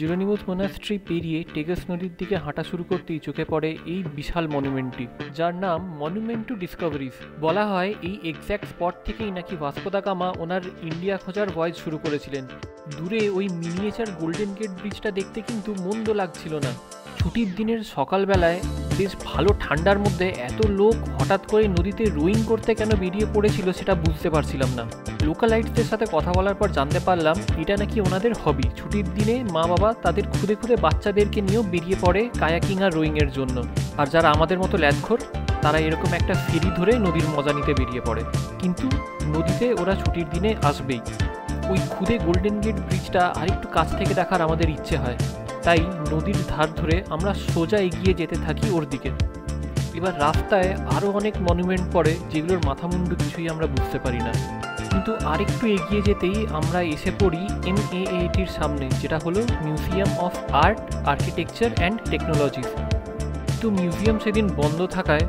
জেরোনিমস monastery পেরিয়ে টেগেস নদীর দিকে হাঁটা শুরু করতেই চোখে পড়ে এই বিশাল মনুমেন্টটি, যার নাম মনুমেন্ট টু ডিসকভারিজ। বলা হয় এই এক্স্যাক্ট স্পট থেকেই নাকি ভাস্কো দা গামা ওনার ইন্ডিয়া খোঁজার ভয়েজ শুরু করেছিলেন। দূরে ওই মিনিয়েচার গোল্ডেন গেট ব্রিজটা দেখতে কিন্তু মন্দ লাগছিল না। ছুটির দিনের সকালবেলায় বেশ ভালো ঠান্ডার মধ্যে এত লোক হঠাৎ করে নদীতে রোয়িং করতে কেন বেরিয়ে পড়েছিল সেটা বুঝতে পারছিলাম না। লোকালাইটসদের সাথে কথা বলার পর জানতে পারলাম এটা নাকি ওনাদের হবি। ছুটির দিনে মা বাবা তাদের খুদে খুদে বাচ্চাদেরকে নিয়েও বেরিয়ে পড়ে কায়াকিং আর রোয়িংয়ের জন্য। আর যারা আমাদের মতো ল্যাদখোর তারা এরকম একটা ফেরি ধরে নদীর মজা নিতে বেরিয়ে পড়ে। কিন্তু নদীতে ওরা ছুটির দিনে আসবেই। ওই খুদে গোল্ডেন গেট ব্রিজটা আরেকটু কাছ থেকে দেখার আমাদের ইচ্ছে হয়, তাই নদীর ধার ধরে আমরা সোজা এগিয়ে যেতে থাকি ওর দিকে। এবার রাস্তায় আরও অনেক মনুমেন্ট পড়ে যেগুলোর মাথামুন্ডু কিছুই আমরা বুঝতে পারি না। কিন্তু আরেকটু এগিয়ে যেতেই আমরা এসে পড়ি MAATর সামনে, যেটা হলো museum of art, architecture and technologies. কিন্তু মিউজিয়াম সেদিন বন্ধ থাকায়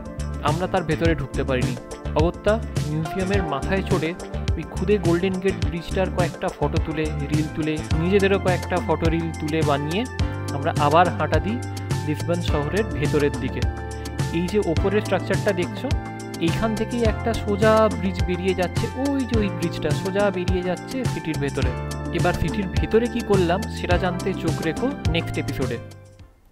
আমরা তার ভেতরে ঢুকতে পারিনি। অগত্যা মিউজিয়ামের মাথায় চড়ে ওই খুদে গোল্ডেন গেট ব্রিজটার কয়েকটা ফটো তুলে, রিল তুলে, নিজেদেরও কয়েকটা ফটো রিল তুলে বানিয়ে আমরা আবার হাঁটা দিই লিসবন শহরের ভেতরের দিকে। এই যে ওপরের স্ট্রাকচারটা দেখছো, এইখান থেকেই একটা সোজা ব্রিজ বেরিয়ে যাচ্ছে, ওই যে ওই ব্রিজটা সোজা বেরিয়ে যাচ্ছে সিটির ভেতরে। এবার সিটির ভেতরে কি করলাম সেটা জানতে চোখ রেখো নেক্সট এপিসোডে।